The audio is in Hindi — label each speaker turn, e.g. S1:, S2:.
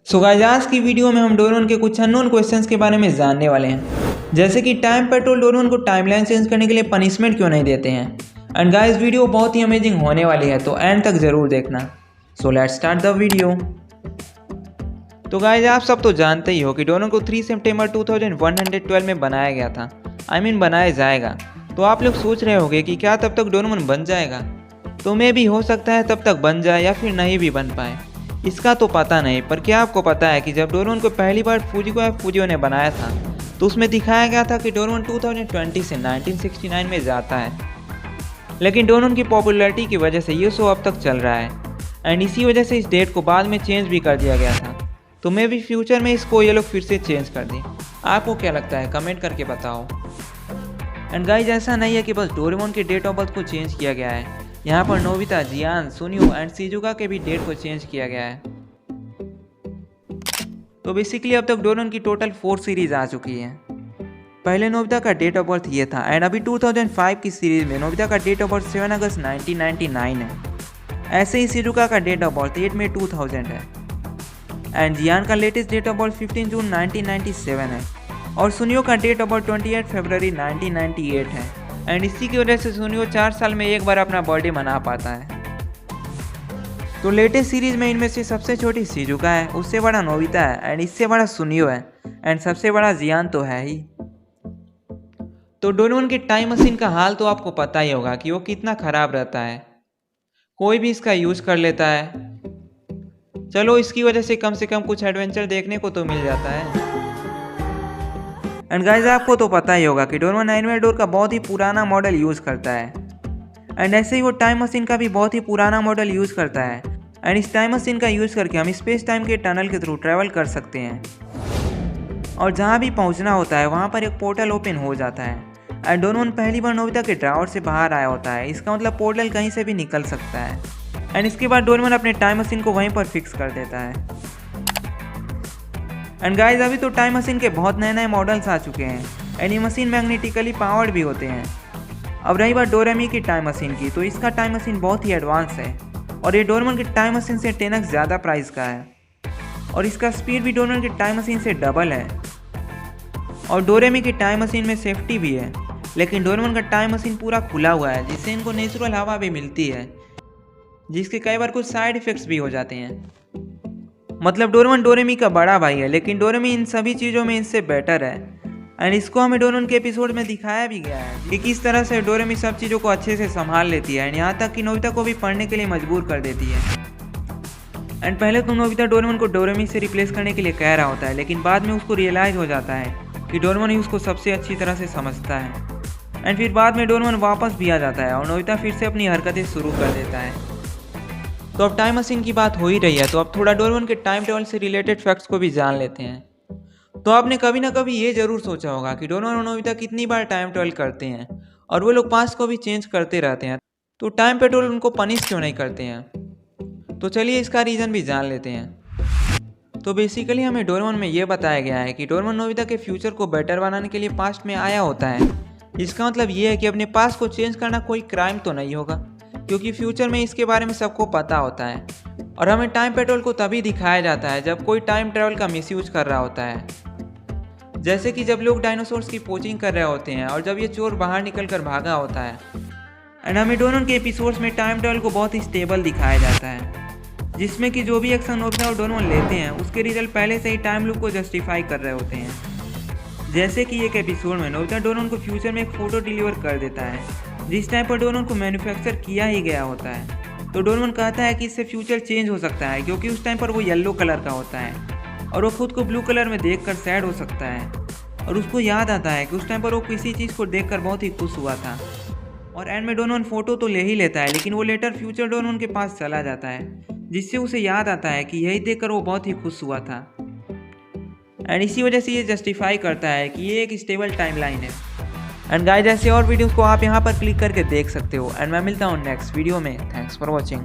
S1: सो गाइस, आज की वीडियो में हम डोरेमोन के कुछ अननोन क्वेश्चंस के बारे में जानने वाले हैं, जैसे कि टाइम पेट्रोल डोरेमोन को टाइमलाइन चेंज करने के लिए पनिशमेंट क्यों नहीं देते हैं। एंड गाइस, वीडियो बहुत ही अमेजिंग होने वाली है, तो एंड तक जरूर देखना। So let's start the video. तो गाइस, आप सब तो जानते ही हो कि डोरेमोन को 3 सितंबर 2112 में बनाया गया था। बनाया जाएगा। तो आप लोग सोच रहे होंगे कि क्या तब तक डोरेमोन बन जाएगा। तो मे भी हो सकता है तब तक बन जाए या फिर नहीं भी बन पाए, इसका तो पता नहीं। पर क्या आपको पता है कि जब डोरेमोन को पहली बार फूजियो ने बनाया था तो उसमें दिखाया गया था कि डोरेमोन 2020 से 1969 में जाता है। लेकिन डोरेमोन की पॉपुलैरिटी की वजह से ये शो अब तक चल रहा है, एंड इसी वजह से इस डेट को बाद में चेंज भी कर दिया गया था। तो मे भी फ्यूचर में इसको ये लोग फिर से चेंज कर दें। आपको क्या लगता है, कमेंट करके बताओ। एंड गाइज, ऐसा नहीं है कि बस डोरेमोन के डेट ऑफ बर्थ को चेंज किया गया है, यहाँ पर नोबिता, जियान, सुनियो एंड शिजुका के भी डेट को चेंज किया गया है। तो बेसिकली अब तक डोरेमोन की टोटल 4 सीरीज आ चुकी है। पहले नोबिता का डेट ऑफ बर्थ ये था, एंड अभी 2005 की सीरीज में नोबिता का डेट ऑफ बर्थ 7 अगस्त 1999 है। ऐसे ही शिजुका का डेट ऑफ बर्थ 8 मई 2000 है, एंड जियान का लेटेस्ट डेट ऑफ बर्थ 15 जून 1997 है, और सुनियो का डेट ऑफ बर्थ 28 फरवरी 1998 है। एंड इसी की वजह से सुनियो 4 साल में एक बार अपना बर्थडे मना पाता है। तो लेटेस्ट सीरीज में इनमें से सबसे छोटी शिजुका है, उससे बड़ा नोबिता है, एंड इससे बड़ा सुनियो है, एंड सबसे बड़ा जियान तो है ही। तो डोरेमोन के टाइम मशीन का हाल तो आपको पता ही होगा कि वो कितना खराब रहता है, कोई भी इसका यूज कर लेता है। चलो, इसकी वजह से कम कुछ एडवेंचर देखने को तो मिल जाता है। एंड गाइज, आपको तो पता ही होगा कि डोरेमोन एनिमे डोर का बहुत ही पुराना मॉडल यूज़ करता है, एंड ऐसे ही वो टाइम मशीन का भी बहुत ही पुराना मॉडल यूज़ करता है। एंड इस टाइम मशीन का यूज़ करके हम स्पेस टाइम के टनल के थ्रू ट्रैवल कर सकते हैं, और जहाँ भी पहुँचना होता है वहाँ पर एक पोर्टल ओपन हो जाता है। एंड डोरेमोन पहली बार नोबिता के ड्रावर से बाहर आया होता है, इसका मतलब पोर्टल कहीं से भी निकल सकता है। एंड इसके बाद डोरेमोन अपने टाइम मशीन को वहीं पर फिक्स कर देता है। एंड गाइज, अभी तो टाइम मशीन के बहुत नए नए मॉडल्स आ चुके हैं, एंड ये मशीन मैग्नेटिकली पावर्ड भी होते हैं। अब रही बात डोरेमी की टाइम मशीन की, तो इसका टाइम मशीन बहुत ही एडवांस है, और ये डोरेमोन की टाइम मशीन से 10x ज़्यादा प्राइस का है, और इसका स्पीड भी डोरेमोन की टाइम मशीन से डबल है। और डोरेमी की टाइम मशीन में सेफ्टी भी है, लेकिन डोरेमोन का टाइम मशीन पूरा खुला हुआ है, जिससे इनको नेचुरल हवा भी मिलती है, जिसके कई बार कुछ साइड इफेक्ट्स भी हो जाते हैं। मतलब डोरेमोन डोरेमी का बड़ा भाई है, लेकिन डोरेमी इन सभी चीज़ों में इनसे बेटर है। एंड इसको हमें डोरेमोन के एपिसोड में दिखाया भी गया है कि किस तरह से डोरेमी सब चीज़ों को अच्छे से संभाल लेती है, एंड यहाँ तक कि नोबिता को भी पढ़ने के लिए मजबूर कर देती है। एंड पहले तो नोबिता डोरेमोन को डोरेमी से रिप्लेस करने के लिए कह रहा होता है, लेकिन बाद में उसको रियलाइज़ हो जाता है कि डोरेमोन ही उसको सबसे अच्छी तरह से समझता है। एंड फिर बाद में डोरेमोन वापस भी आ जाता है, और नोबिता फिर से अपनी हरकतें शुरू कर देता है। तो अब टाइम मशीन की बात हो ही रही है, तो अब थोड़ा डोरेमोन के टाइम ट्रेवल से रिलेटेड फैक्ट्स को भी जान लेते हैं। तो आपने कभी ना कभी ये जरूर सोचा होगा कि डोरेमोन और नोबिता कितनी बार टाइम ट्रेवल करते हैं, और वो लोग पास्ट को भी चेंज करते रहते हैं, तो टाइम पेट्रोल उनको पनिश क्यों नहीं करते हैं। तो चलिए इसका रीज़न भी जान लेते हैं। तो बेसिकली हमें डोरेमोन में ये बताया गया है कि डोरेमोन नोबिता के फ्यूचर को बेटर बनाने के लिए पास्ट में आया होता है। इसका मतलब ये है कि अपने पास्ट को चेंज करना कोई क्राइम तो नहीं होगा, क्योंकि फ्यूचर में इसके बारे में सबको पता होता है। और हमें टाइम पेट्रोल को तभी दिखाया जाता है जब कोई टाइम ट्रैवल का मिसयूज कर रहा होता है, जैसे कि जब लोग डायनासोर्स की पोचिंग कर रहे होते हैं, और जब ये चोर बाहर निकल कर भागा होता है। एंड हमें डोरेमोन के एपिसोड्स में टाइम ट्रैवल को बहुत ही स्टेबल दिखाया जाता है, जिसमें कि जो भी एक्शन नोबिता और डोरेमोन लेते हैं उसके रिजल्ट पहले से ही टाइम लूप को जस्टिफाई कर रहे होते हैं। जैसे कि एक एपिसोड में नोबिता डोरेमोन को फ्यूचर में एक फ़ोटो डिलीवर कर देता है, जिस टाइम पर डोरेमोन को मैन्युफैक्चर किया ही गया होता है। तो डोरेमोन कहता है कि इससे फ्यूचर चेंज हो सकता है, क्योंकि उस टाइम पर वो येलो कलर का होता है, और वो खुद को ब्लू कलर में देखकर सैड हो सकता है। और उसको याद आता है कि उस टाइम पर वो किसी चीज़ को देखकर बहुत ही खुश हुआ था। और एंड में डोरेमोन फ़ोटो तो ले ही लेता है, लेकिन वो लेटर फ्यूचर डोरेमोन के पास चला जाता है, जिससे उसे याद आता है कि यही देखकर वो बहुत ही खुश हुआ था। एंड इसी वजह से ये जस्टिफाई करता है कि ये एक स्टेबल टाइमलाइन है। एंड गाइस, ऐसे और वीडियोस को आप यहाँ पर क्लिक करके देख सकते हो। एंड मैं मिलता हूँ नेक्स्ट वीडियो में। Thanks for watching.